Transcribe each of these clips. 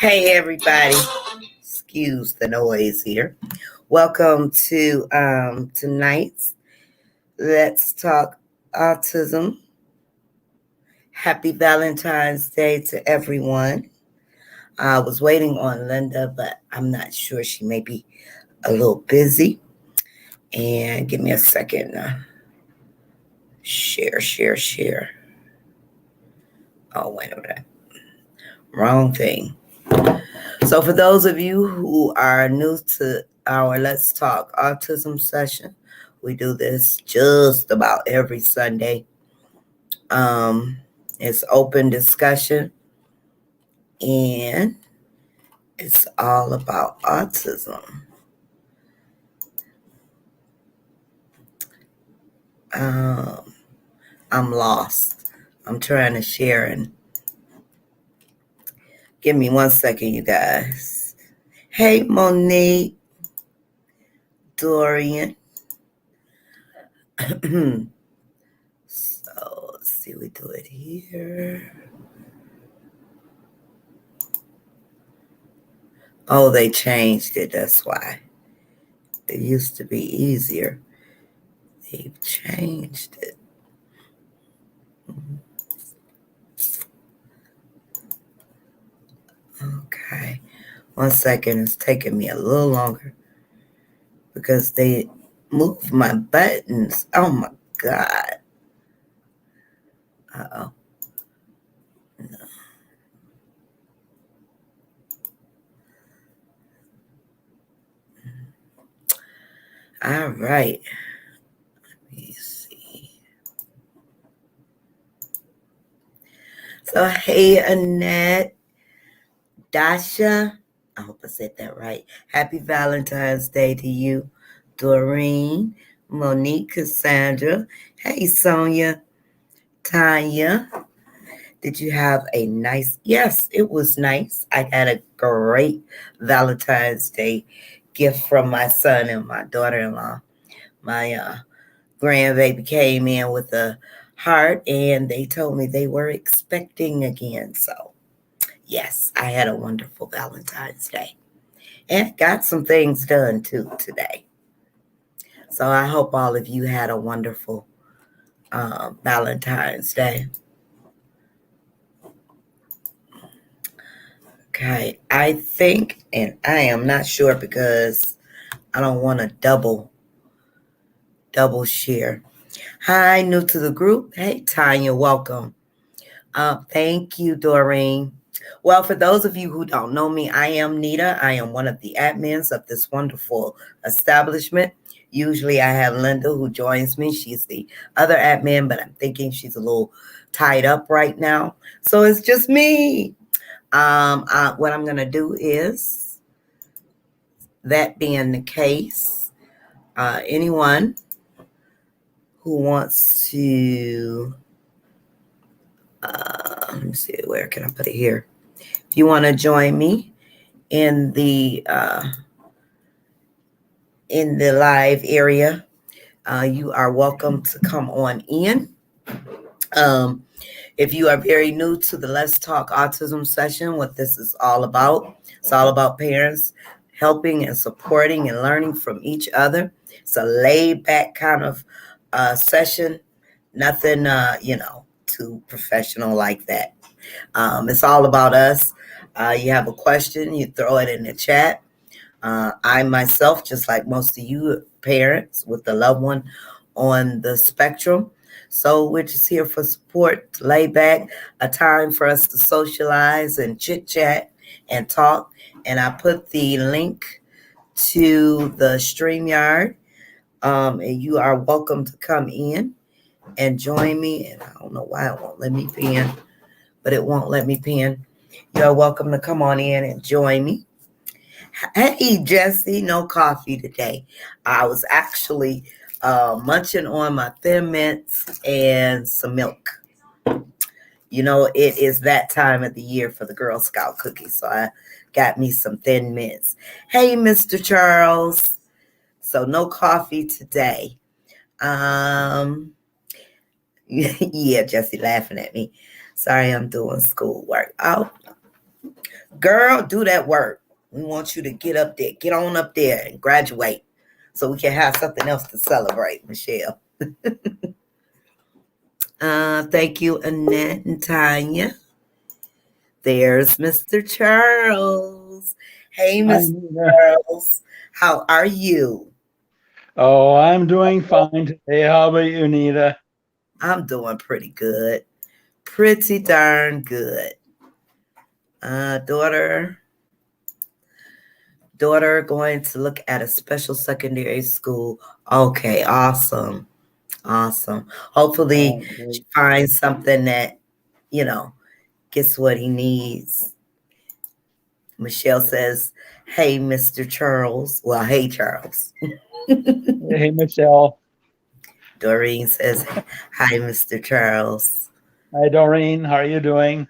Hey everybody, excuse the noise here. Welcome to tonight's Let's Talk Autism. Happy Valentine's Day to everyone. I was waiting on Linda, but I'm not sure. She may be a little busy. And give me a second. Share. Oh, wait a minute. Wrong thing. So for those of you who are new to our Let's Talk Autism session, we do this just about every Sunday. It's open discussion and it's all about autism. I'm lost. I'm trying to share and give me 1 second, you guys. Hey, Monique, Dorian. So let's see, we do it here. Oh, they changed it. That's why. It used to be easier. They've changed it. Okay. 1 second. It's taking me a little longer because they moved my buttons. Oh my God. Uh-oh. No. All right. Let me see. So, hey, Annette, Dasha. I hope I said that right. Happy Valentine's Day to you, Doreen, Monique, Cassandra. Hey, Sonia, Tanya. Did you have a nice? Yes, it was nice. I had a great Valentine's Day gift from my son and my daughter-in-law. My grandbaby came in with a heart and they told me they were expecting again. So, yes, I had a wonderful Valentine's Day and got some things done too today. So, I hope all of you had a wonderful Valentine's Day. Okay, I think, and I am not sure because I don't want to double share. Hi, new to the group. Hey, Tanya, welcome. Thank you, Doreen. Well, for those of you who don't know me, I am Nita. I am one of the admins of this wonderful establishment. Usually I have Linda who joins me. She's the other admin, but I'm thinking she's a little tied up right now. So it's just me. What I'm going to do is, that being the case, anyone who wants to, let me see, where can I put it here? If you want to join me in the live area, you are welcome to come on in. If you are very new to the Let's Talk Autism session, what this is all about, it's all about parents helping and supporting and learning from each other. It's a laid back kind of session, nothing, too professional like that. It's all about us. You have a question, you throw it in the chat. I myself, just like most of you parents with a loved one on the spectrum. So we're just here for support, to lay back, a time for us to socialize and chit chat and talk. And I put the link to the StreamYard. And you are welcome to come in and join me. And I don't know why it won't let me pin, but it won't let me pin. You are welcome to come on in and join me. Hey, Jesse, no coffee today. I was actually munching on my Thin Mints and some milk. You know, it is that time of the year for the Girl Scout cookies, so I got me some Thin Mints. Hey, Mr. Charles. So no coffee today. Yeah, Jesse laughing at me. Sorry, I'm doing schoolwork. Oh, Girl, do that work. We want you to get up there, get on up there and graduate so we can have something else to celebrate, Michelle. Thank you, Annette and Tanya. There's Mr. Charles. Hey, Hi, Mr. Nina. Charles. How are you? Oh, I'm doing fine today. How about you, Nita? I'm doing pretty good. Pretty darn good. Daughter, going to look at a special secondary school. Okay, awesome. Awesome. Hopefully Great. she finds something that, you know, gets what he needs. Michelle says, hey, Mr. Charles. Well, hey, Charles. Hey, Michelle. Doreen says, hi, Mr. Charles. Hi, Doreen. How are you doing?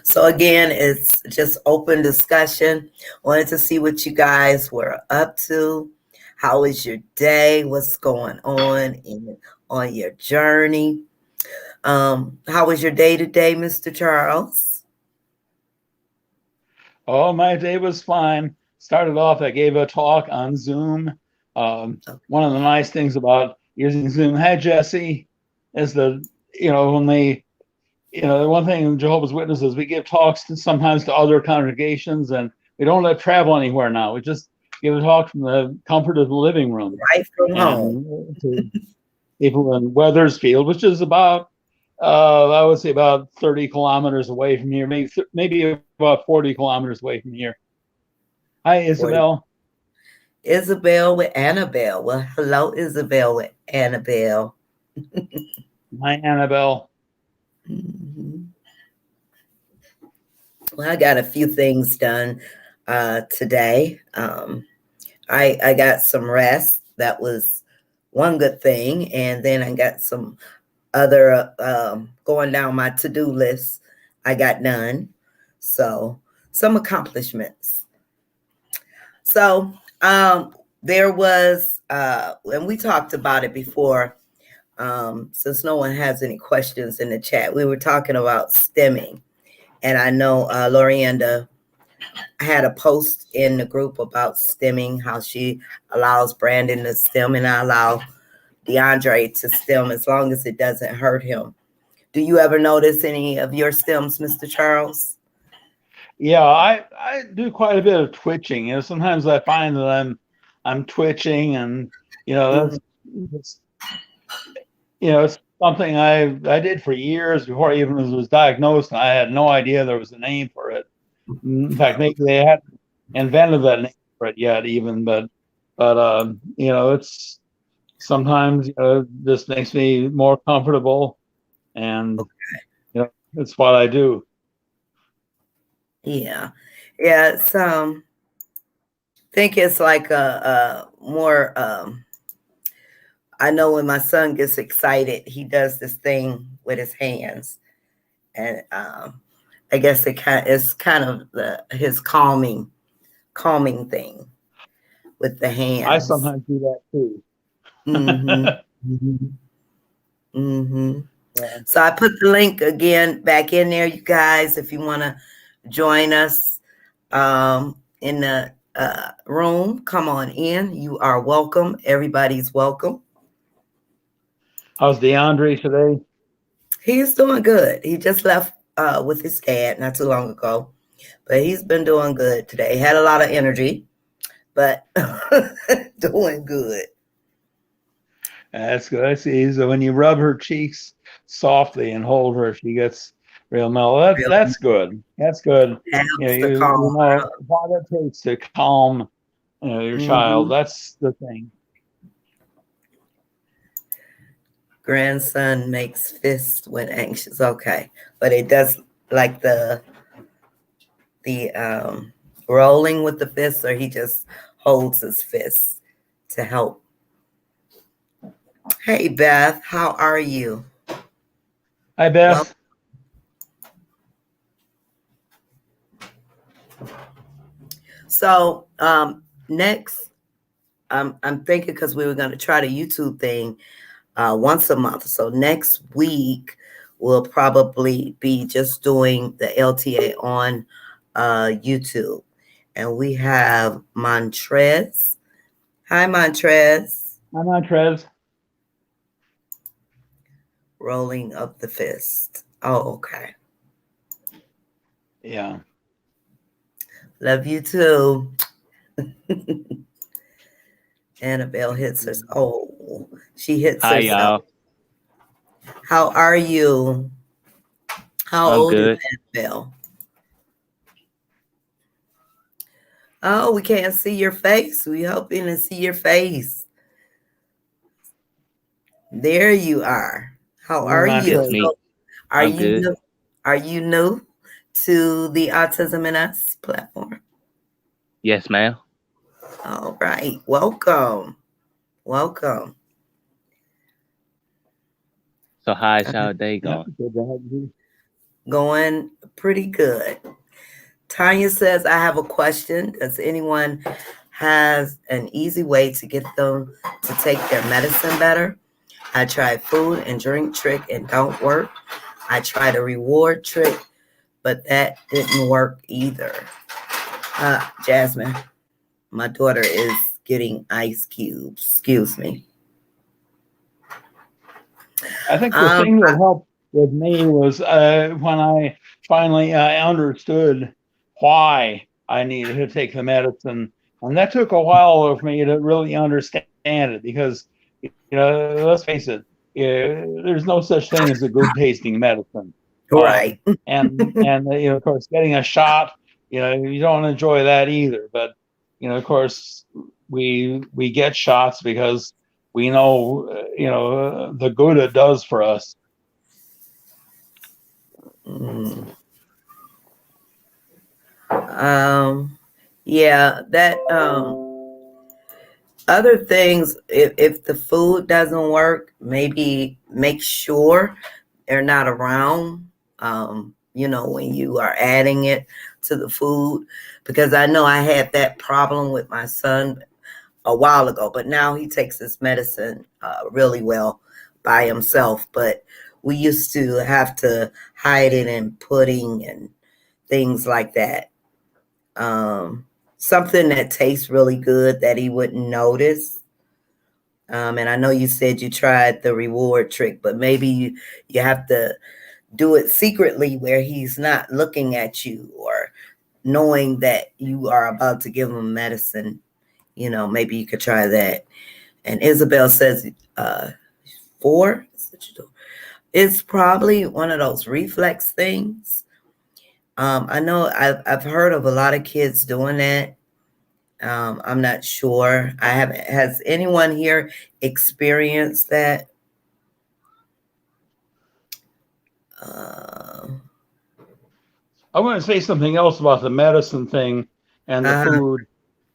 So again, it's just open discussion. Wanted to see what you guys were up to. How is your day? What's going on your journey? How was your day today, Mr. Charles? Oh, my day was fine. Started off, I gave a talk on Zoom. One of the nice things about using Zoom, hi, Jesse, is when the one thing in Jehovah's Witnesses, we give talks sometimes to other congregations, and we don't let travel anywhere now. We just give a talk from the comfort of the living room Right from home. and to people in Weathersfield, which is about, I would say about 30 kilometers away from here, maybe about 40 kilometers away from here. Hi, 40. Isabel. Isabel with Annabelle. Well, hello, Isabel with Annabelle. Hi, Annabelle. Mhm. Well, I got a few things done today. I got some rest. That was one good thing. And then I got some other going down my to-do list. I got done. So some accomplishments. So there was, and we talked about it before, since no one has any questions in the chat, we were talking about stemming. And I know Lorianda had a post in the group about stemming, how she allows Brandon to stem and I allow DeAndre to stem as long as it doesn't hurt him. Do you ever notice any of your stems, Mr. Charles? Yeah, I do quite a bit of twitching. Sometimes I find that I'm twitching, and Mhm. that's it's something I did for years before I even was diagnosed, and I had no idea there was a name for it. In fact, maybe they hadn't invented that name for it yet, even. But it's sometimes this makes me more comfortable, and it's what I do. Yeah. Yeah. It's I think it's like a more I know when my son gets excited, he does this thing with his hands. And I guess it's kind of his calming thing with the I hands. sometimes do that too. Mm-hmm. Mm-hmm. Yeah. So I put the link again back in there, you guys, if you want to join us in the room, come on in. You are welcome. Everybody's welcome. How's DeAndre today? He's doing good. He just left with his dad not too long ago, but he's been doing good today. Had a lot of energy, but doing good. That's good. I see. So when you rub her cheeks softly and hold her, she gets real mellow. That's Really good. That's good. helps to You calm. know what it takes to calm your child. Mm-hmm. That's the thing. Grandson makes fists when anxious. Okay, but it does like the rolling with the fists, or he just holds his fists to help. Hey Beth, how are you? Hi, Well, Beth. so next, I'm thinking because we were going to try the YouTube thing once a month. So next week We'll probably be just doing the LTA on YouTube. And we have Montrez. Hi, Montrez. I'm on Trez. Rolling up the fist. Oh, okay. Yeah. Love you too. Annabelle hits her. Oh, she hits Hi, herself. y'all. How are you? How I'm old is good. Annabelle? Oh, we can't see your face. We hoping to see your face. There you are. How You're are on you? It's Trez. me. So, are I'm you good. new? Are you new to the Autism and Us platform? Yes, ma'am. All right. Welcome. Welcome. So, how's Uh, y'all day Yeah. going? Good to have you. Going pretty good. Tanya says, I have a question. Does anyone has an easy way to get them to take their medicine better? I tried food and drink trick and don't work. I tried a reward trick, but that didn't work either. Jasmine, my daughter is getting ice cubes. Excuse me. I think the Um, thing that helped with me was when I finally understood why I needed to take the medicine, and that took a while for me to really understand it because, let's face it, there's no such thing as a good tasting medicine. right. And of course, getting a shot, you don't enjoy that either. But of course, we get shots because we know, the good it does for us. Mm. Um, yeah, that other things, if the food doesn't work, maybe make sure they're not around, when you are adding it to the food. Because I know I had that problem with my son a while ago, but now he takes his medicine really well by himself. But we used to have to hide it in pudding and things like that. Um, Something that tastes really good that he wouldn't notice. And I know you said you tried the reward trick, but maybe you have to do it secretly where he's not looking at you or knowing that you are about to give him medicine. Maybe you could try that. And Isabel says, 4. It's probably one of those reflex things. I know I've heard of a lot of kids doing that. I'm not sure. I haven't. Has anyone here experienced that? Uh, I want to say something else about the medicine thing and the uh-huh. food,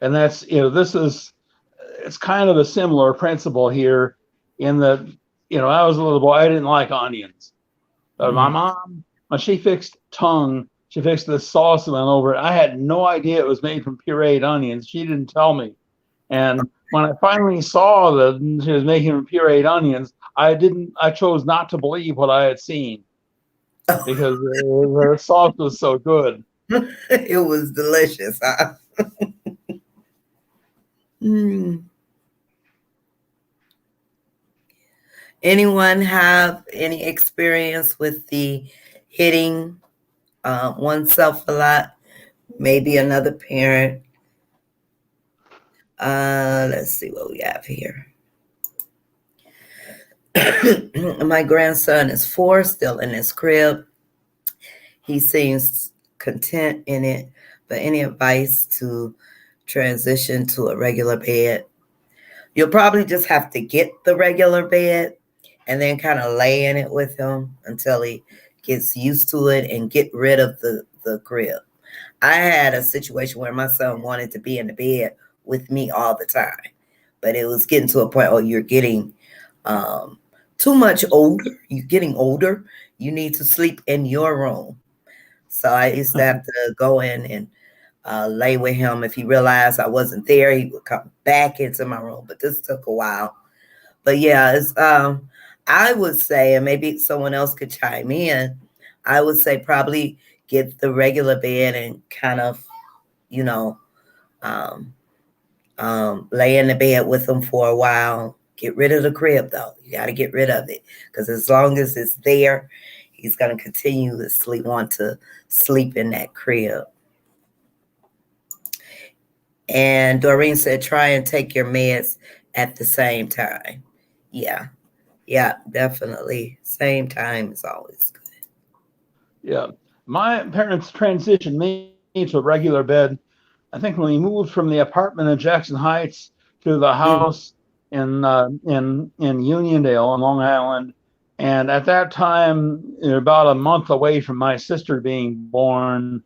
and that's it's kind of a similar principle here in that I was a little boy, I didn't like onions. My Mm. mom, when she fixed tongue, she fixed this sauce and went over it. I had no idea it was made from pureed onions. She didn't tell me. And when I finally saw that she was making from pureed onions, I chose not to believe what I had seen because the sauce was so good. It was delicious, huh? Mm. Anyone have any experience with the hitting oneself a lot? Maybe another parent. Let's see what we have here. My grandson is 4, still in his crib. He seems content in it, but any advice to transition to a regular bed? You'll probably just have to get the regular bed and then kind of lay in it with him until he gets used to it and get rid of the crib. I had a situation where my son wanted to be in the bed with me all the time, but it was getting to a point, oh, you're getting um, too much older. You're getting older. You need to sleep in your room. So I used to have to go in and lay with him. If he realized I wasn't there, he would come back into my room. But this took a while. But yeah, I would say, and maybe someone else could chime in, I would say probably get the regular bed and kind of, you know, um, lay in the bed with them for a while. Get rid of the crib though. You got to get rid of it because as long as it's there, he's going to continuously want to sleep in that crib. And Doreen said, try and take your meds at the same time. Yeah. Yeah, definitely. Same time is always good. Yeah. My parents transitioned me to a regular bed. I think when we moved from the apartment in Jackson Heights to the Mm. house in Uniondale on Long Island, and at that time, about a month away from my sister being born,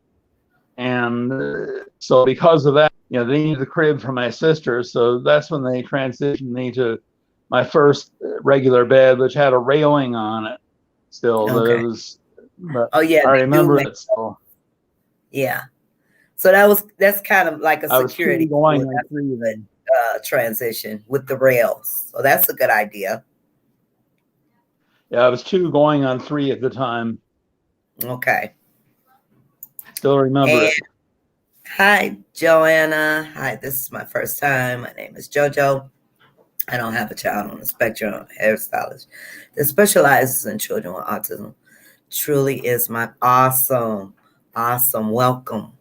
and so because of that, they needed the crib for my sister, so that's when they transitioned me to my first regular bed, which had a railing on it. Still, but Okay. it was, but Oh yeah, I they do remember make. it. So Yeah. So that's kind of like a I was two security going tool. on That's three a then. good transition with the rails. So that's a good idea. Yeah, I was two going on three at the time. Okay. Still remember And it. hi, Joanna. Hi, this is my first time. My name is JoJo. I don't have a child on the spectrum. I'm a hairstylist that specializes in children with autism. Truly is my awesome, awesome welcome.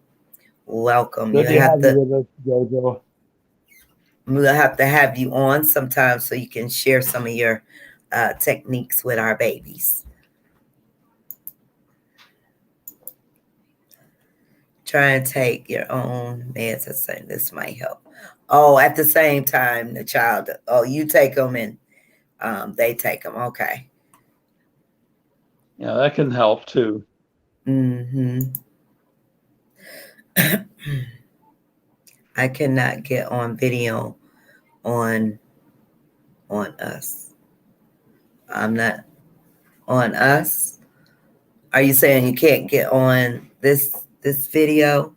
Welcome. Good to have you with us, JoJo. We'll have to have you on sometime so you can share some of your techniques with our babies. Try and take your own meds. I'm saying this might help. Oh, at the same time, the child. Oh, you take them and they take them. Okay. Yeah, that can help too. Mm-hmm. I cannot get on video on us. I'm not on us. Are you saying you can't get on this video?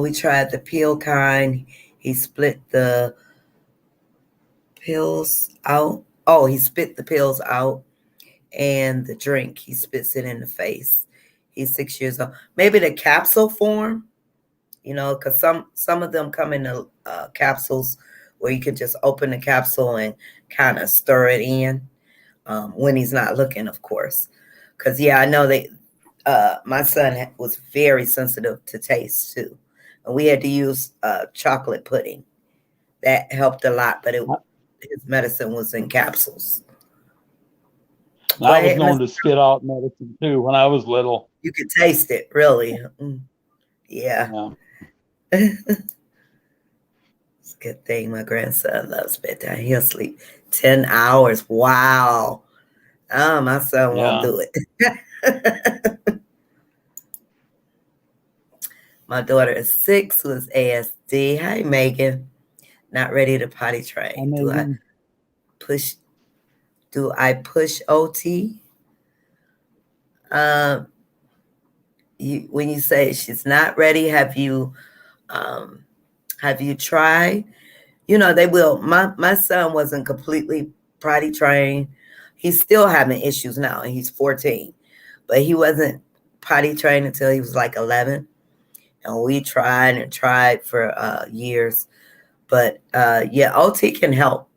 We tried the peel kind. He split the pills out. Oh, he spit the pills out, and the drink he spits it in the face. He's 6 years old. Maybe the capsule form, because some of them come in the capsules where you can just open the capsule and kind of stir it in when he's not looking, of course. Because yeah, I know they. My son was very sensitive to taste too, and we had to use chocolate pudding. That helped a lot, but his medicine was in capsules. Go I was ahead, Miss. known to spit out medicine too when I was little. You could taste it, really. Yeah. Yeah. It's a good thing my grandson loves bedtime. He'll sleep 10 hours. Wow. Oh, my son won't Yeah. do it. My daughter is 6 with ASD. Hi, Megan. Not ready to potty train. push do I push OT? When you say she's not ready, have you tried? They will. My son wasn't completely potty trained. He's still having issues now, and he's 14, but he wasn't potty trained until he was like 11. And we tried and tried for years, but yeah, OT can help.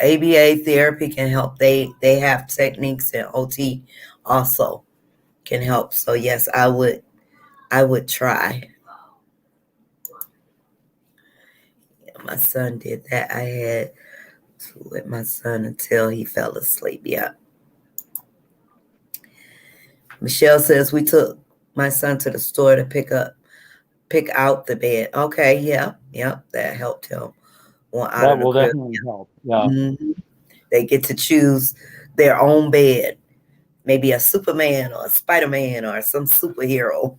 ABA therapy can help. They have techniques, and OT also can help. So yes, I would try. My son did that. I had to with my son until he fell asleep. Yeah. Michelle says we took my son to the store to pick out the bed. Okay, yeah, that helped him one out That of the will crib. definitely help. Yeah. Mhm. They get to choose their own bed, maybe a Superman or a Spider-Man or some superhero.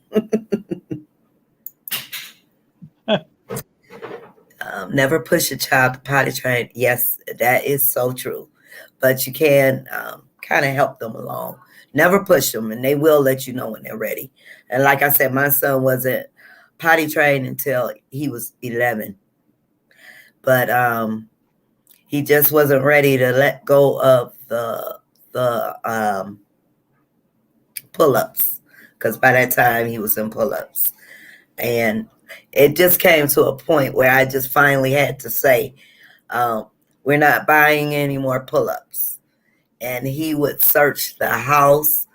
Never push a child to potty train. Yes, that is so true. But you can kind of help them along. Never push them, and they will let you know when they're ready. And like I said, my son wasn't potty trained until he was 11. But He just wasn't ready to let go of the pull-ups, because by that time he was in pull-ups. And it just came to a point where I just finally had to say, um, we're not buying any more pull-ups. And he would search the house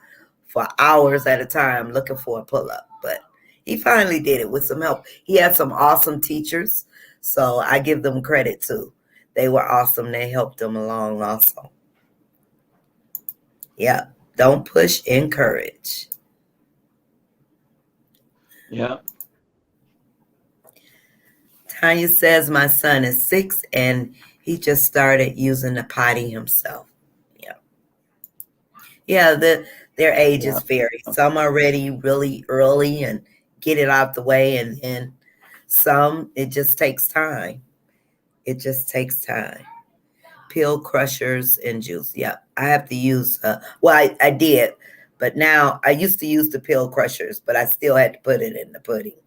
for hours at a time looking for a pull-up. But he finally did it with some help. He had some awesome teachers, so I give them credit too. They were awesome. They helped him along also. Yeah. Don't push, encourage. Yeah. Tanya says my son is 6 and he just started using the potty himself. Yeah. Yeah, their ages vary. Some are ready really early and get it out the way, and some it just takes time. It just takes time. Pill crushers and juice. Yeah, I have to use. Well, I did, but now I used to use the pill crushers, but I still had to put it in the pudding.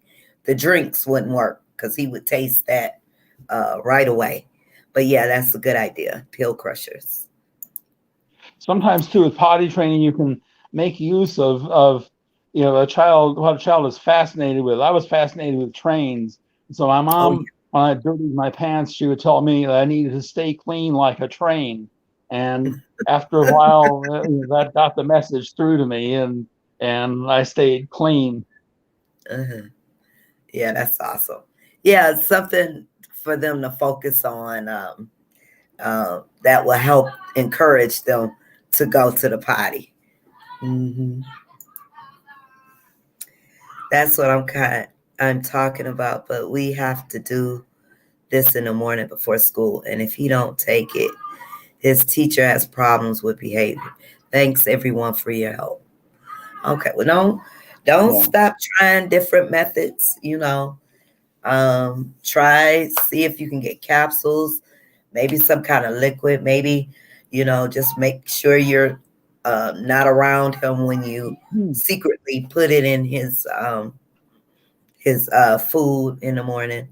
The drinks wouldn't work because he would taste that right away. But yeah, that's a good idea. Pill crushers. Sometimes too with potty training, you can make use of what a child is fascinated with. I was fascinated with trains, so my mom, when I dirtied my pants, she would tell me that I needed to stay clean like a train. And after a while, that got the message through to me, and I stayed clean. Uh-huh. Yeah, that's awesome. Yeah, it's something for them to focus on that will help encourage them to go to the potty. Mm-hmm. That's what I'm talking about. But we have to do this in the morning before school, and if he don't take it, his teacher has problems with behavior. Thanks everyone for your help. Okay, well don't stop trying different methods. Try, see if you can get capsules, maybe some kind of liquid, maybe just make sure you're not around him when you secretly put it in his food in the morning.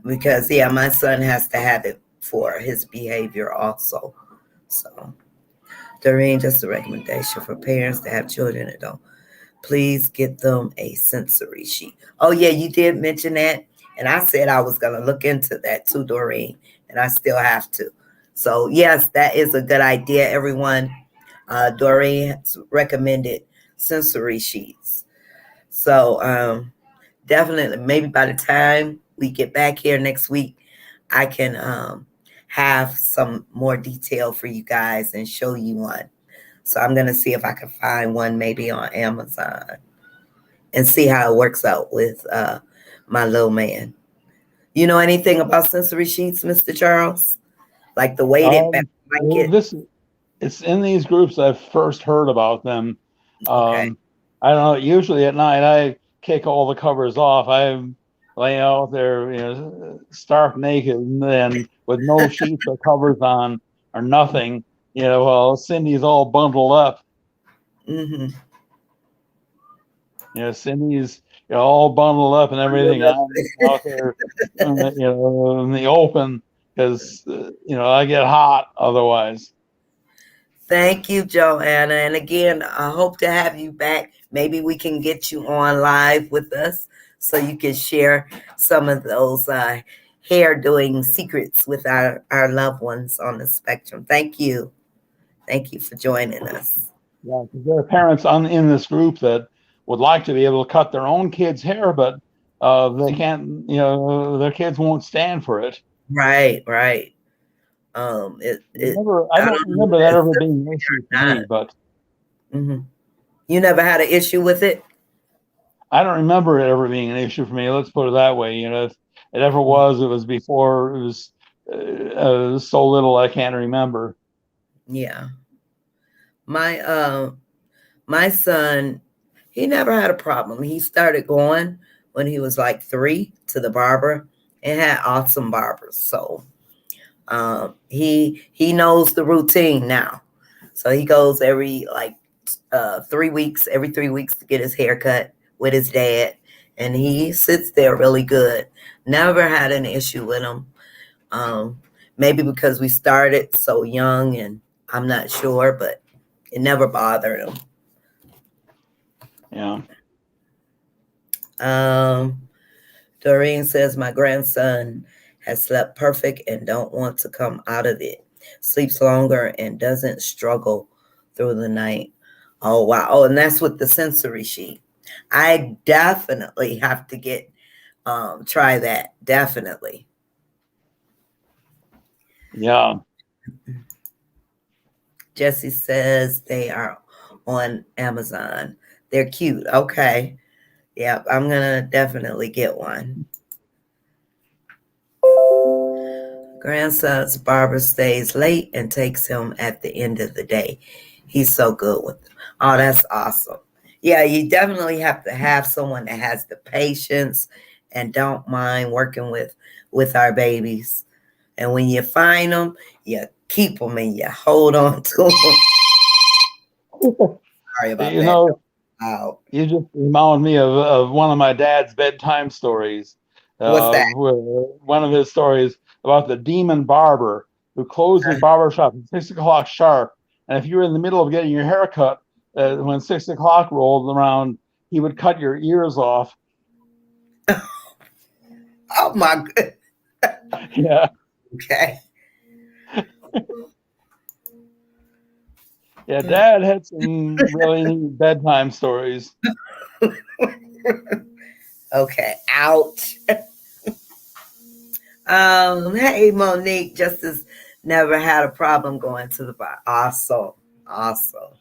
Because yeah, my son has to have it for his behavior also. So Doreen, just a recommendation for parents to have children that don't, please get them a sensory sheet. Oh yeah, you did mention that, and I said I was gonna look into that too, Doreen, and I still have to. So yes, that is a good idea, everyone. Doreen has recommended sensory sheets. So definitely, maybe by the time we get back here next week, I can have some more detail for you guys and show you one. So I'm gonna see if I can find one maybe on Amazon and see how it works out with my little man. You know anything about sensory sheets, Mr. Charles? Like the weighted blanket? It's in these groups I've first heard about them. Okay. I don't know. Usually at night I kick all the covers off. I lay out there, stark naked, and then with no sheets or covers on or nothing. While Cindy's all bundled up. Mm-hmm. Cindy's all bundled up and everything. I'm out there, in the open because I get hot otherwise. Thank you, Joanna. And again, I hope to have you back. Maybe we can get you on live with us so you can share some of those hair doing secrets with our loved ones on the spectrum. Thank you. Thank you for joining us. Yeah, because there are parents in this group that would like to be able to cut their own kids' hair, but they can't. Their kids won't stand for it. Right. I don't remember that ever being an issue for me, but you never had an issue with it. I don't remember it ever being an issue for me. Let's put it that way. If it ever was, it was before it was so little I can't remember. Yeah. My son, he never had a problem. He started going when he was like 3 to the barber and had awesome barbers. So he knows the routine now. So he goes every 3 weeks, every 3 weeks to get his hair cut with his dad. And he sits there really good. Never had an issue with him. Maybe because we started so young, and I'm not sure, but it never bothered him. Yeah. Doreen says my grandson has slept perfect and don't want to come out of it. Sleeps longer and doesn't struggle through the night. Oh wow. Oh, and that's with the sensory sheet. I definitely have to get try that. Definitely. Yeah. Jesse says they are on Amazon. They're cute. Okay. Yep, I'm gonna definitely get one. Grandson's barber stays late and takes him at the end of the day. He's so good with them. Oh, that's awesome. Yeah, you definitely have to have someone that has the patience and don't mind working with our babies. And when you find them, you keep them and you hold on to them. Sorry about You that. know, Wow. you just remind me of one of my dad's bedtime stories. What's that? One of his stories about the demon barber who closed his barber shop at 6 o'clock sharp. And if you were in the middle of getting your hair cut, when 6 o'clock rolled around, he would cut your ears off. Oh my god. Yeah. Okay. Yeah, Dad had some really neat bedtime stories. Okay. Ouch. Hey Monique, Justice never had a problem going to the bar. Awesome. Awesome.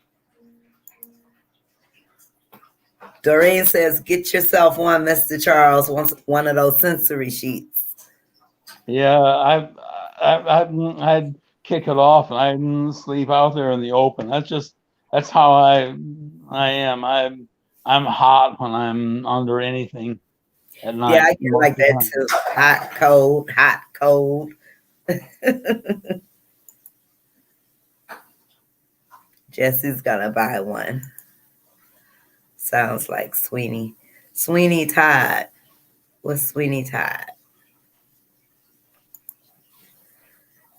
Doreen says, get yourself one, Mr. Charles, one of those sensory sheets. Yeah, I'd kick it off and I'd sleep out there in the open. That's how I am. I'm hot when I'm under anything at Yeah, night I get most like of the that time. too. Hot, cold, hot, cold. Jesse's gonna buy one. Sounds like Sweeney. Sweeney Todd. What's Sweeney Todd?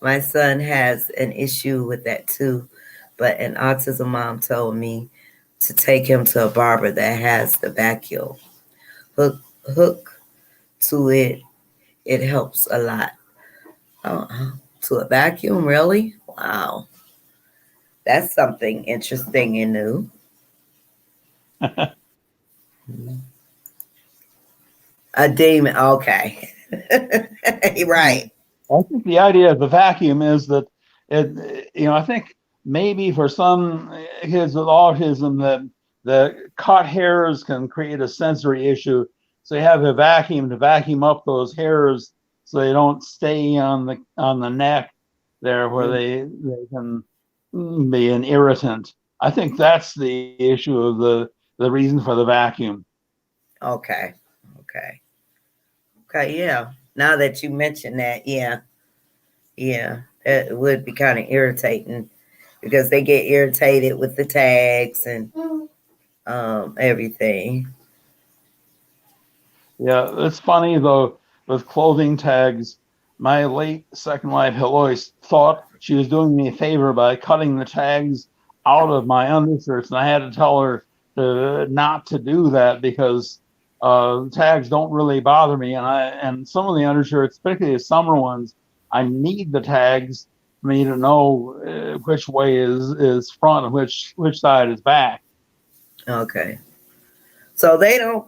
My son has an issue with that too, but an autism mom told me to take him to a barber that has the vacuum. Hook to it. It helps a lot. Oh, to a vacuum, really? Wow. That's something interesting and new. A demon. Okay. Right. I think the idea of the vacuum is that I think maybe for some kids with autism that the cut hairs can create a sensory issue. So you have a vacuum to vacuum up those hairs so they don't stay on the neck there where they can be an irritant. I think that's the issue of the reason for the vacuum. Okay. Okay. Okay. Yeah. Now that you mention that, yeah. Yeah. It would be kind of irritating because they get irritated with the tags and everything. Yeah, it's funny though, with clothing tags, my late second wife Heloise thought she was doing me a favor by cutting the tags out of my undershirts, and I had to tell her not to do that because tags don't really bother me, and some of the undershirts, particularly the summer ones, I need the tags for me to know which way is front and which side is back. Okay. So they don't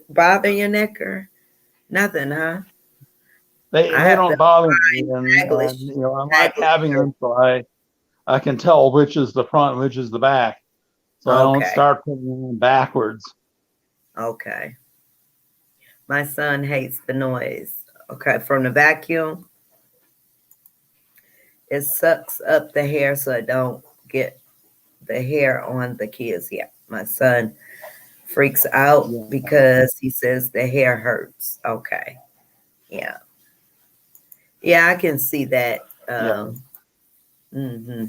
bother your neck or nothing, huh? I They have don't to bother me, and taglish, I like taglish. having them so I can tell which is the front, which is the back, so I don't Okay. start putting them backwards. Okay. My son hates the noise. Okay. From the vacuum, it sucks up the hair so it don't get the hair on the kids. Yeah. My son freaks out Yeah, because he says the hair hurts. Okay. Yeah. Yeah, I can see that. yeah, Mm-hmm.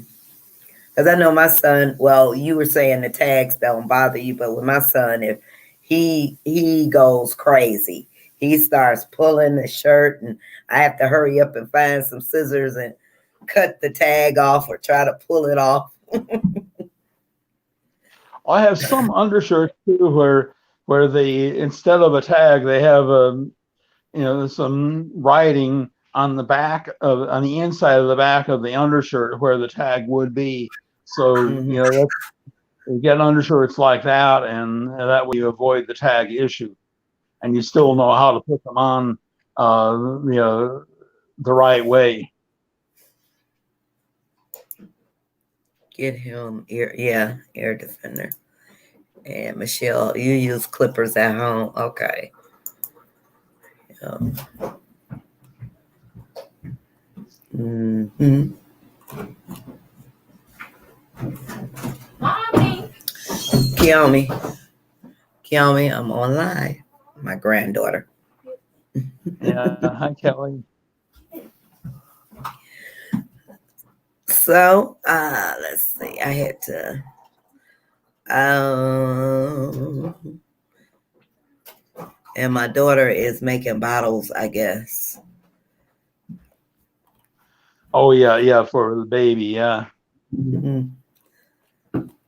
Because I know my son, well, you were saying the tags don't bother you, but with my son, if he goes crazy, he starts pulling the shirt, and I have to hurry up and find some scissors and cut the tag off or try to pull it off. I have some undershirts too where they, instead of a tag, they have some writing on the inside of the back of the undershirt where the tag would be. So you get undershirts like that, and that way you avoid the tag issue, and you still know how to put them on the right way. Get him air defender. And Michelle, you use clippers at home. Okay. Mm-hmm. Mommy. Kiyomi, I'm online. My granddaughter. Yeah, hi Kelly. So, let's see. I had to. And my daughter is making bottles, I guess. Oh yeah, for the baby, yeah. Mm-hmm.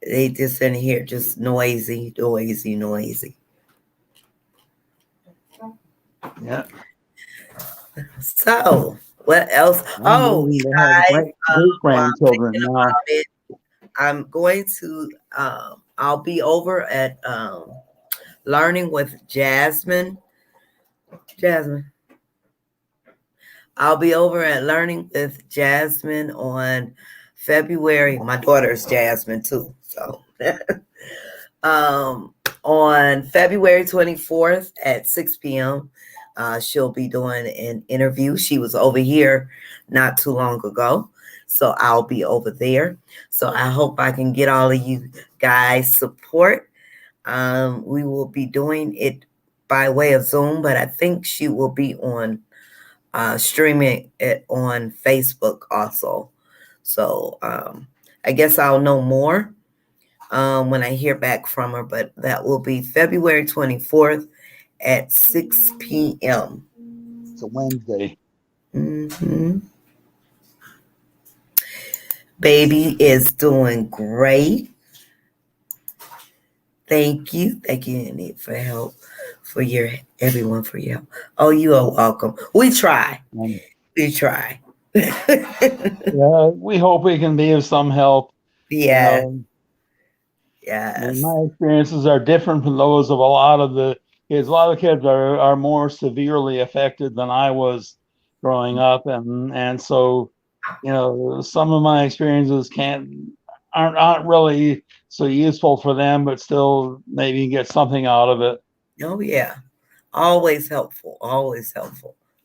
They just in here, just noisy. Yeah. So, what else? Oh, you guys, grandchildren now. I'm going to. I'll be over at Learning with Jasmine. I'll be over at Learning with Jasmine on February. My daughter's Jasmine too, so on February 24th at 6 p.m. She'll be doing an interview. She was over here not too long ago, so I'll be over there. So I hope I can get all of you guys support. We will be doing it by way of Zoom, but I think she will be on streaming it on Facebook also. So I guess I'll know more when I hear back from her, but that will be February 24th at 6 p.m. It's a Wednesday. Mm-hmm. Baby is doing great. Thank you. Need for help for everyone for your help. Oh, you are welcome. We try. Yeah, we hope we can be of some help. Yeah. Yes. My experiences are different from those of a lot of the kids. A lot of kids are more severely affected than I was growing up, and so some of my experiences aren't really so useful for them, but still maybe you get something out of it. Oh yeah, always helpful.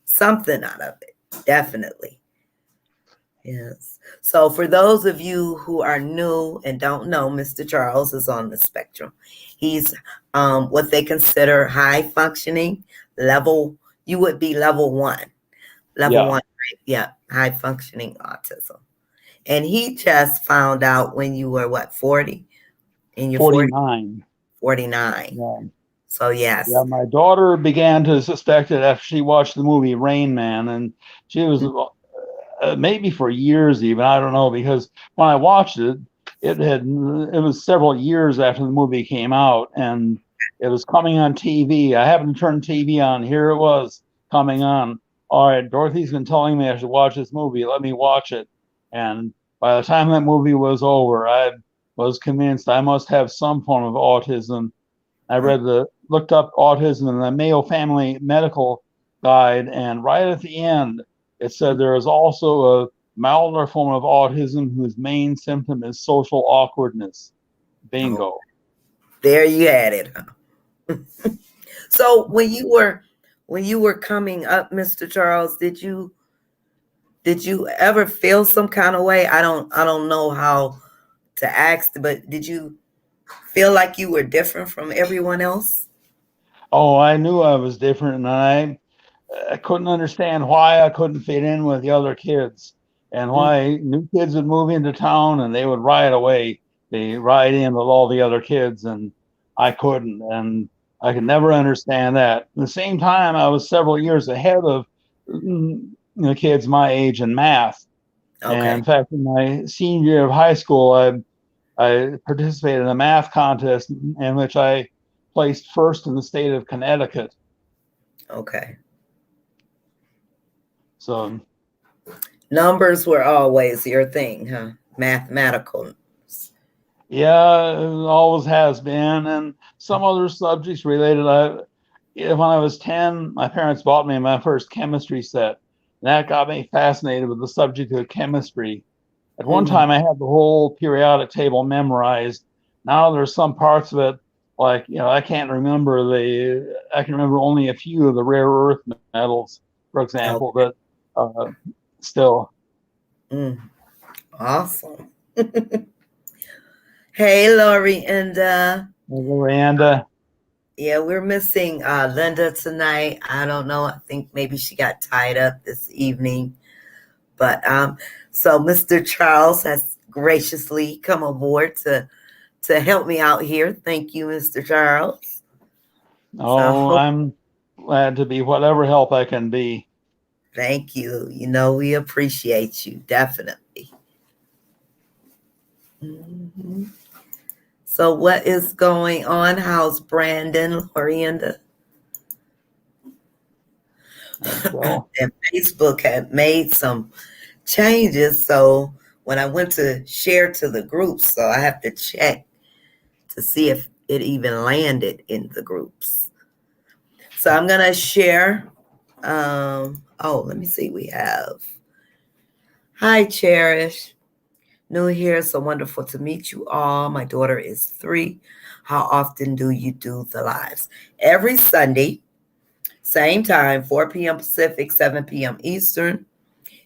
Something out of it, definitely. Yes. So for those of you who are new and don't know, Mr. Charles is on the spectrum. He's what they consider high functioning level. You would be level 1. Level 1, right? Yeah, high functioning autism. And he just found out when you were what, 40? In your 49. 49. Yeah. So yes. Yeah, my daughter began to suspect it after she watched the movie Rain Man, and she was maybe for years even, I don't know, because when I watched it, it was several years after the movie came out, and it was coming on TV. I happened to turn the TV on. Here it was coming on. All right, Dorothy's been telling me I should watch this movie. Let me watch it. And by the time that movie was over, I was convinced I must have some form of autism. I looked up autism in the Mayo Family Medical Guide, and right at the end, it said there is also a milder form of autism whose main symptom is social awkwardness. Bingo. Oh, there you had it. So when you were coming up, Mr. Charles, did you ever feel some kind of way? I don't know how to ask, but did you feel like you were different from everyone else? Oh, I knew I was different, and I couldn't understand why I couldn't fit in with the other kids, and why new kids would move into town and they would right away. They ride in with all the other kids, and I couldn't. And I could never understand that. At the same time, I was several years ahead of kids my age in math. And Okay. in fact, in my senior year of high school, I participated in a math contest in which I placed first in the state of Connecticut. Okay. So Numbers were always your thing, huh? Mathematical. yeah, it always has been, and some other subjects related. When I was 10, my parents bought me my first chemistry set. And that got me fascinated with the subject of chemistry. At one Mm, time, I had the whole periodic table memorized. Now there's some parts of it, like, I can't remember I can remember only a few of the rare earth metals, for example, okay. but still. Mm, awesome. Hey, Lori, and Miranda, yeah, we're missing Linda tonight. I don't know. I think maybe she got tied up this evening. But so Mr. Charles has graciously come aboard to help me out here. Thank you, Mr. Charles. So I hope, I'm glad to be whatever help I can be. thank you. We appreciate you definitely. Mhm. So what is going on? How's Brandon, Lorienda? Well, And Facebook had made some changes. So when I went to share to the groups, so I have to check to see if it even landed in the groups. So I'm gonna share. Let me see. We have hi, Cherish. New here, so wonderful to meet you all. My daughter is 3. How often do you do the lives? Every Sunday, same time, 4 p.m. Pacific, 7 p.m. Eastern.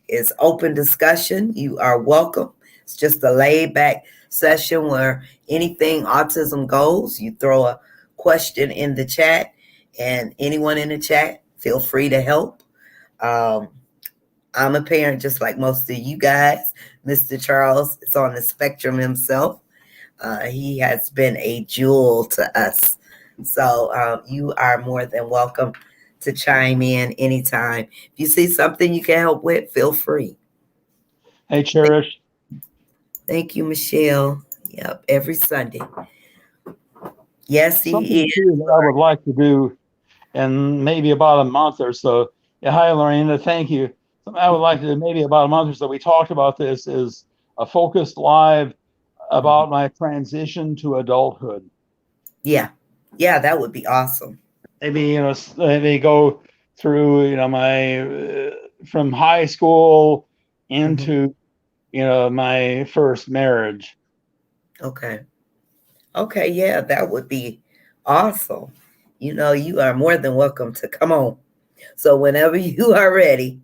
It's open discussion. You are welcome. It's just a laid back session where anything autism goes. You throw a question in the chat, and anyone in the chat, feel free to help. Um, I'm a parent just like most of you guys. Mr. Charles is on the spectrum himself. He has been a jewel to us. So you are more than welcome to chime in anytime. If you see something you can help with, feel free. hey, Cherish. Thank you, Michelle. Yep, every Sunday. Yes, he Something is. too that I would like to do in maybe about a month or so. Yeah, hi, Lorena. Thank you. Something I would like to do maybe about a month or so. We talked about this is a focused live Mhm. about my transition to adulthood. Yeah, yeah, that would be awesome. Maybe maybe go through my from high school Mhm. into my first marriage. Okay. Okay, yeah, that would be awesome. You are more than welcome to come on. So whenever you are ready.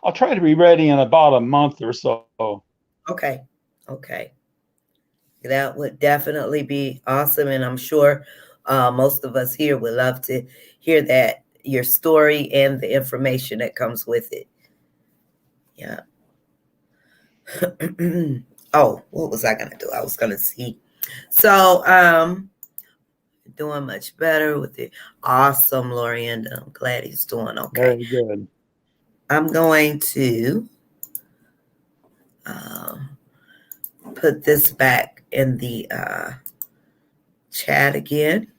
I'll try to be ready in about a month or so. Okay. Okay. That would definitely be awesome. And I'm sure most of us here would love to hear that, your story and the information that comes with it. Yeah. Oh, what was I gonna do? I was gonna see. So, doing much better with it. Awesome, Lorienda. I'm glad he's doing okay. Very good. I'm going to um, put this back in the chat again.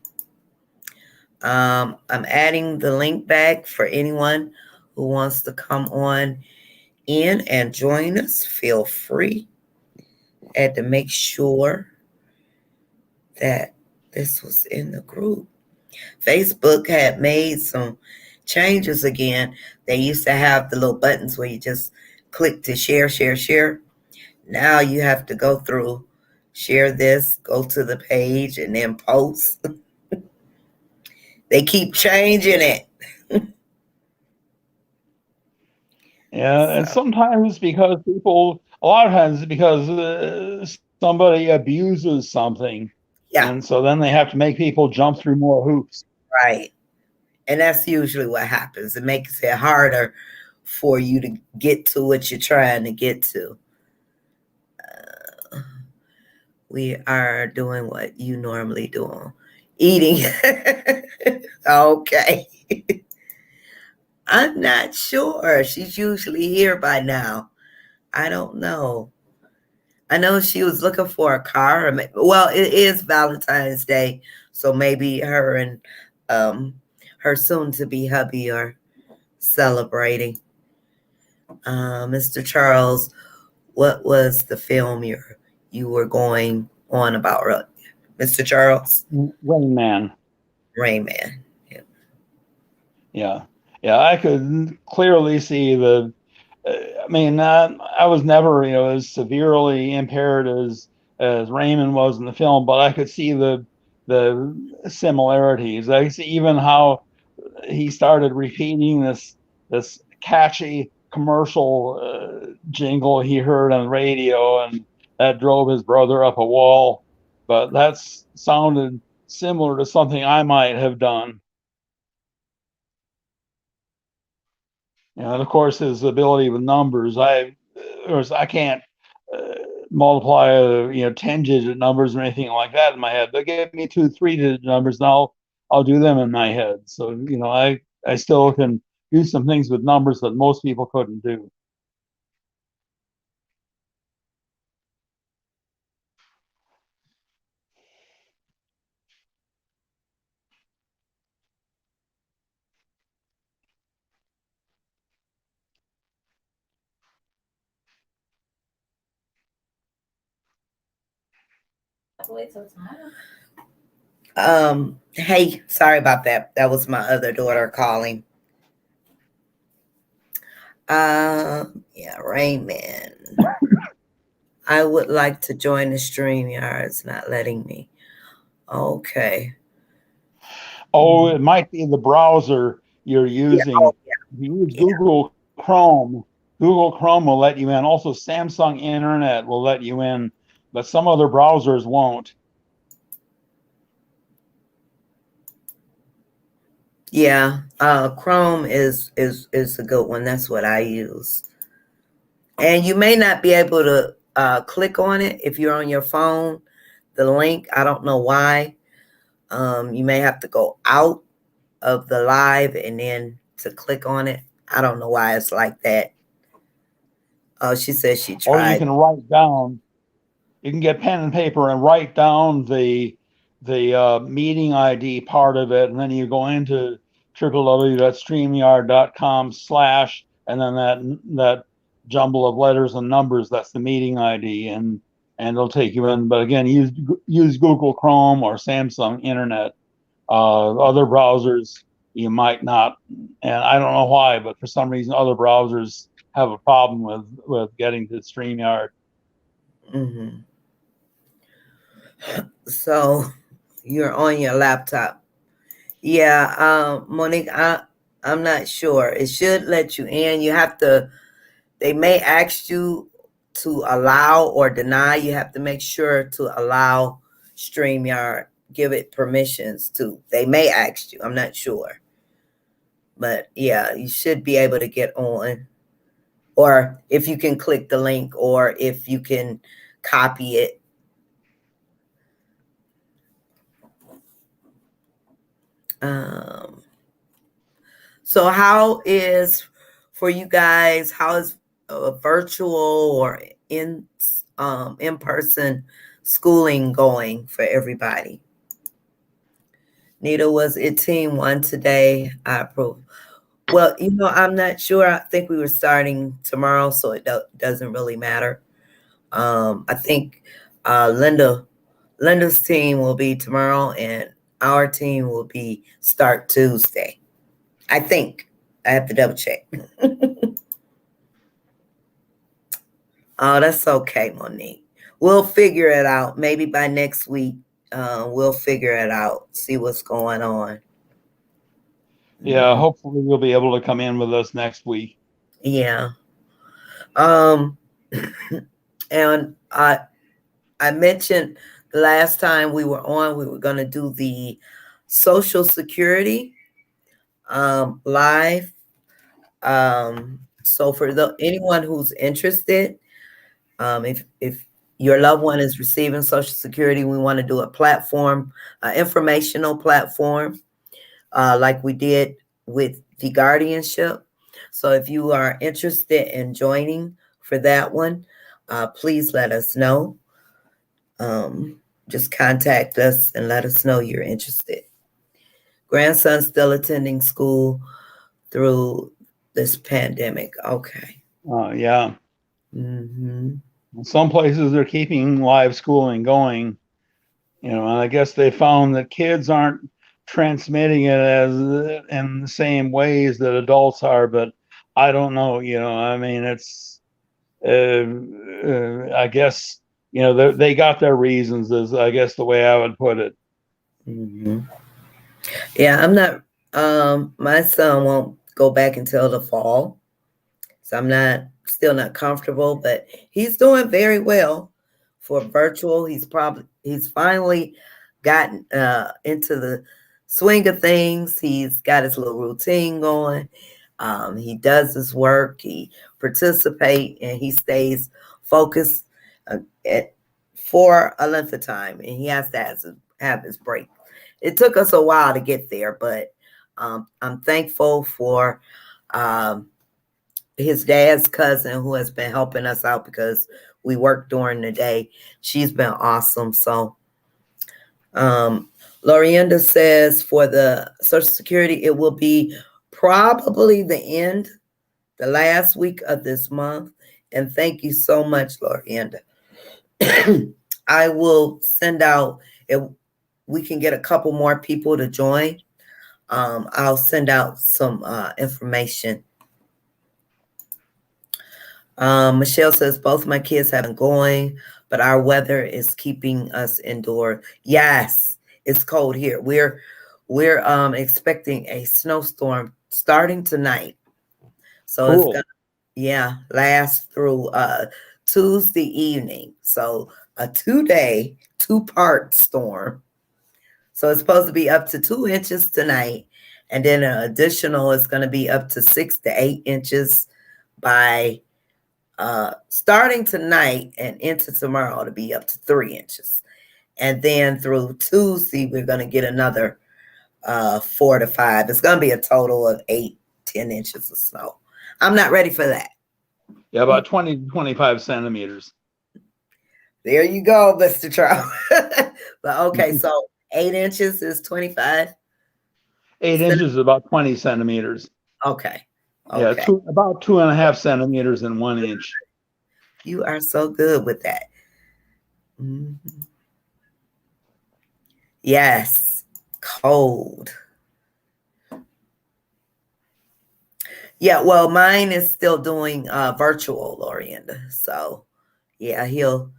I'm adding the link back for anyone who wants to come on in and join us. Feel free. Had to make sure that this was in the group. Facebook had made some changes again. They used to have the little buttons where you just click to share, share, share. Now you have to go through, share this, go to the page, and then post. They keep changing it. Yeah, and So, sometimes it's because a lot of times it's because somebody abuses something, yeah, and so then they have to make people jump through more hoops. right. And that's usually what happens. It makes it harder for you to get to what you're trying to get to. We are doing what you normally do. Eating. Okay. I'm not sure. She's usually here by now. I don't know. I know she was looking for a car. Well, it is Valentine's Day, so maybe her and um, her soon-to-be hubby are celebrating. Mr. Charles, what was the film you were going on about, Mr. Charles? Rain Man. Rain Man. Yeah. Yeah, yeah, I could clearly see the. I mean, I was never, as severely impaired as Raymond was in the film, but I could see the similarities. I see even how he started repeating this catchy commercial jingle he heard on the radio, and that drove his brother up a wall. But that's sounded similar to something I might have done. And of course, his ability with numbers. I can't uh, multiply, 10-digit numbers or anything like that in my head. But give me 2, 3-digit numbers, and I'll do them in my head. So I still can do some things with numbers that most people couldn't do. Hey, sorry about that. That was my other daughter calling. Yeah, Rain Man. I would like to join the StreamYard. It's not letting me. Okay. Oh, it might be the browser you're Yeah. using. Oh, If you use yeah. Google Chrome will let you in. Also, Samsung Internet will let you in, but some other browsers won't. Yeah. Chrome is a good one. That's what I use. And you may not be able to click on it if you're on your phone. The link, I don't know why. You may have to go out of the live and then to click on it. I don't know why it's like that. Oh, she says she Or you tried. can write down. You can get pen and paper and write down the meeting ID part of it, and then you go into www.streamyard.com/ and then that jumble of letters and numbers, that's the meeting ID, and it'll take you in. But again, use Google Chrome or Samsung Internet. Other browsers you might not, and I don't know why, but for some reason other browsers have a problem with getting to StreamYard. Mm-hmm. So you're on your laptop. Yeah, Monique, I'm not sure. It should let you in. You have to, they may ask you to allow or deny. You have to make sure to allow StreamYard, give it permissions to. They may ask you. I'm not sure. But yeah, you should be able to get on. Or if you can click the link or if you can copy it. Um, So how is for you guys? How is virtual or in person schooling going for everybody? Nita, was it team one today? I approve. Well, I'm not sure. I think we were starting tomorrow, so it doesn't really matter. I think Linda's team will be tomorrow, and our team will be start Tuesday. I think. I have to double check. Oh, that's okay, Monique. We'll figure it out. Maybe by next week, we'll figure it out, see what's going on. Yeah, Mhm. hopefully you'll be able to come in with us next week. Yeah. Um, and I mentioned the last time we were on, we were going to do the Social Security live. So for anyone who's interested, if your loved one is receiving Social Security, we want to do a platform, informational platform, like we did with the guardianship. So if you are interested in joining for that one, please let us know. Just contact us and let us know you're interested. Grandson still attending school through this pandemic. Okay. Yeah. Mm-hmm. Some places are keeping live schooling going, and I guess they found that kids aren't transmitting it as in the same ways that adults are, but I don't know. I mean, it's I guess they got their reasons, is I guess the way I would put it. Mm-hmm. Yeah, I'm not. My son won't go back until the fall, so I'm still not comfortable. But he's doing very well for virtual. He's finally gotten into the swing of things. He's got his little routine going. He does his work. He participates and he stays focused at for a length of time, and he has to have his break. It took us a while to get there, but I'm thankful for his dad's cousin who has been helping us out because we work during the day. She's been awesome. So Lorienda says for the Social Security, it will be probably the last week of this month. And thank you so much, Lorienda. I will send out, if we can get a couple more people to join, I'll send out some information. Michelle says both my kids have been going, but our weather is keeping us indoors. Yes, it's cold here. We're expecting a snowstorm starting tonight. So Cool. it's gonna last through Tuesday evening. So a 2-day, 2-part storm. So it's supposed to be up to 2 inches tonight, and then an additional is going to be up to 6 to 8 inches by starting tonight and into tomorrow to be up to 3 inches. And then through Tuesday, we're going to get another 4 to 5. It's going to be a total of 8, 10 inches of snow. I'm not ready for that. Yeah, about 20 to 25 centimeters. There you go, Mr. Trout. But okay, so 8 inches is 25. 8 inches is about 20 centimeters. Okay. Yeah, about 2.5 centimeters in 1 inch. You are so good with that. Mm-hmm. Yes, cold. Yeah, well, mine is still doing virtual, Lorienda. So, yeah, he'll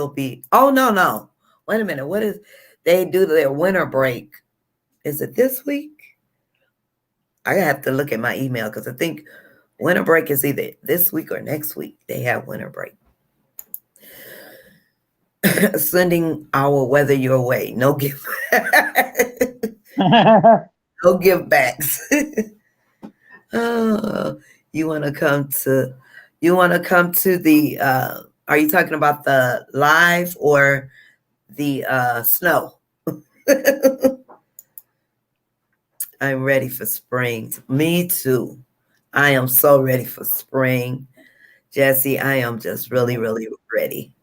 be. Oh no! Wait a minute. What is they do their winter break? Is it this week? I have to look at my email because I think winter break is either this week or next week. They have winter break. Sending our weather your way. No give. No give backs. Oh, you want to come to the are you talking about the live or the snow? I'm ready for spring. Me too. I am so ready for spring. Jesse, I am just really, really ready.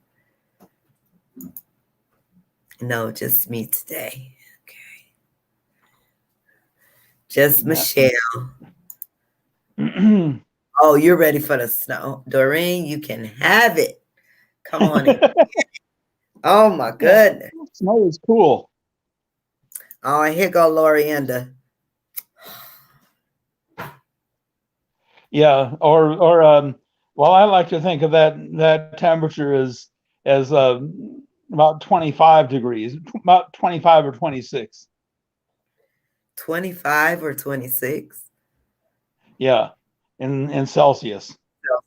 No, just me today. Okay. Just Michelle. Oh, you're ready for the snow. Doreen, you can have it. Come on in. Oh my goodness. Snow is cool. Oh, and here go Lorienda. Yeah, or well, I like to think of that temperature as about 25 degrees, about 25 or 26. 25 or 26? Yeah, in Celsius.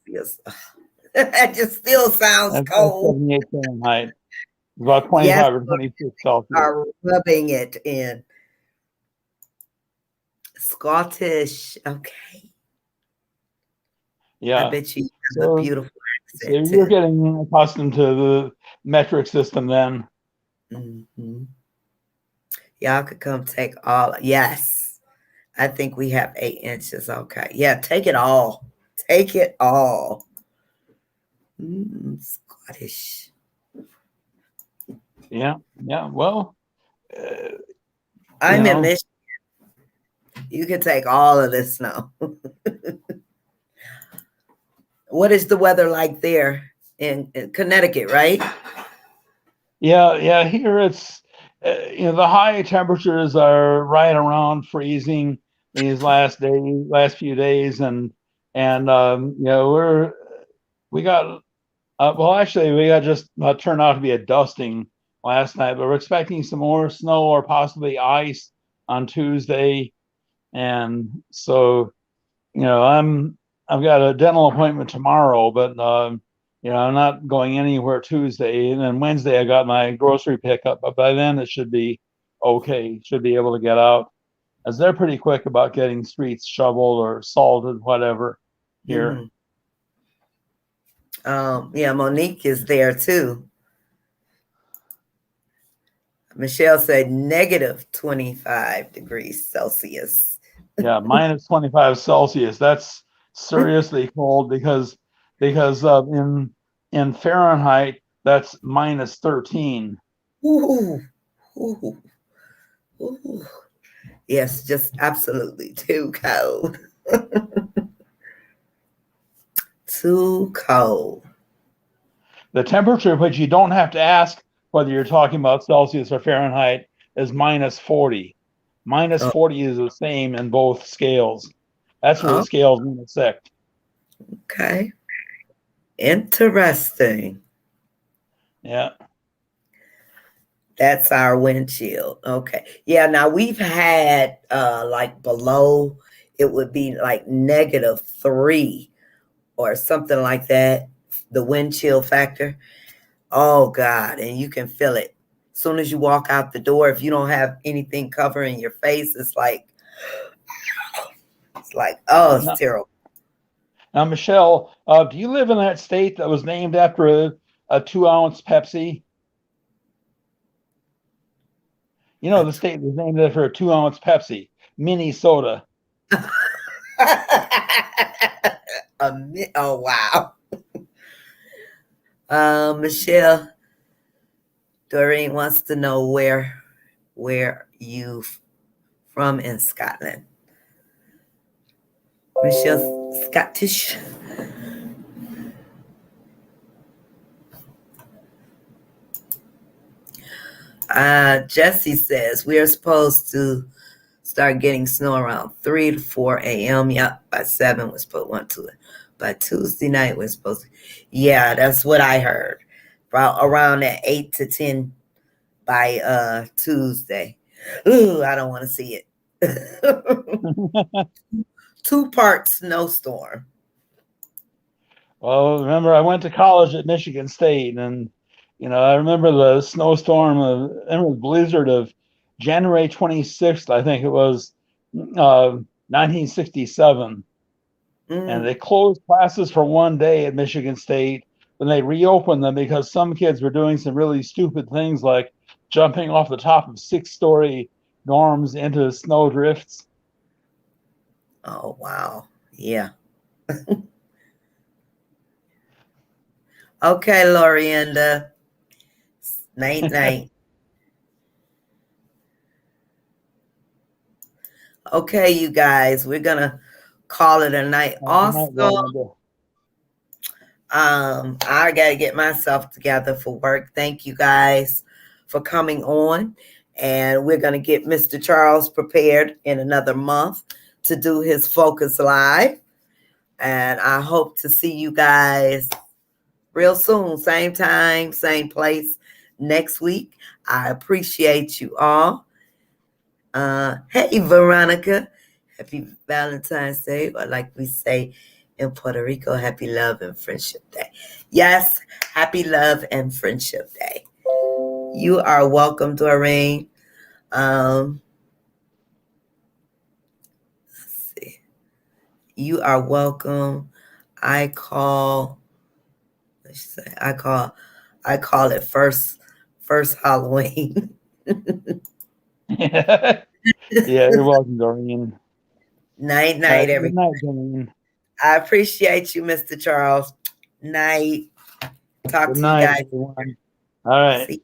Celsius. That just still sounds That's cold. 78 Fahrenheit. About 25 Yes, or 26 Celsius. are rubbing it in. Scottish. Okay. Yeah. I bet you have a beautiful So you're getting accustomed to the metric system then. Mm-hmm. Y'all could come take all. Yes. I think we have 8 inches. Okay. Yeah, take it all. Take it all. Scottish. Yeah. Well, I'm in Michigan. You can take all of this snow. What is the weather like there in Connecticut, right? Yeah. Here it's the high temperatures are right around freezing these last few days, and we got well, actually we got just turned out to be a dusting last night, but we're expecting some more snow or possibly ice on Tuesday, and so I've got a dental appointment tomorrow, but I'm not going anywhere Tuesday, and then Wednesday I got my grocery pickup. But by then it should be okay. Should be able to get out, as they're pretty quick about getting streets shoveled or salted, whatever. Here. Yeah, Monique is there too. Michelle said negative 25 degrees Celsius. Yeah, minus 25 Celsius. That's seriously cold because in Fahrenheit that's minus 13. Ooh, ooh, ooh. Yes, just absolutely too cold. Too cold. The temperature, which you don't have to ask whether you're talking about Celsius or Fahrenheit, is minus 40. Minus 40 is the same in both scales. That's where the scales intersect. Okay. Interesting. Yeah. That's our wind chill. Okay. Yeah, now we've had like below, it would be like -3 or something like that, the wind chill factor. Oh God, and you can feel it. As soon as you walk out the door, if you don't have anything covering your face, it's like oh, it's terrible. Now, Michelle, do you live in that state that was named after a 2-ounce Pepsi? The state was named after a 2-ounce Pepsi, Minnesota. Oh wow. Michelle, Doreen wants to know where you from in Scotland. Michelle Scottish. Jesse says we are supposed to start getting snow around 3 to 4 a.m. Yep, by 7 we're supposed to want to it. By Tuesday night we're supposed to. Yeah, that's what I heard. Around at 8 to 10 by Tuesday. Ooh, I don't want to see it. 2-part snowstorm. Well, remember, I went to college at Michigan State, and I remember the snowstorm. I remember the blizzard of January 26th. I think it was 1967, and they closed classes for one day at Michigan State. Then they reopened them because some kids were doing some really stupid things, like jumping off the top of 6-story dorms into snow drifts. Oh wow! Yeah. Okay, Lorienda. Night. Okay, you guys, we're gonna call it a night. Also, I gotta get myself together for work. Thank you guys for coming on, and we're gonna get Mr. Charles prepared in another month to do his Focus Live, and I hope to see you guys real soon, same time, same place next week. I appreciate you all. Hey, Veronica. Happy Valentine's Day, or like we say in Puerto Rico, happy love and friendship day. Yes, happy love and friendship day. You are welcome, Doreen. Let's see. You are welcome. I call She said, I call it first Halloween. Yeah, you're welcome, Doreen. Night, All night, right, good everybody. night, Doreen. I appreciate you, Mr. Charles. Night. Talk Good to you night, guys. everyone. All right. See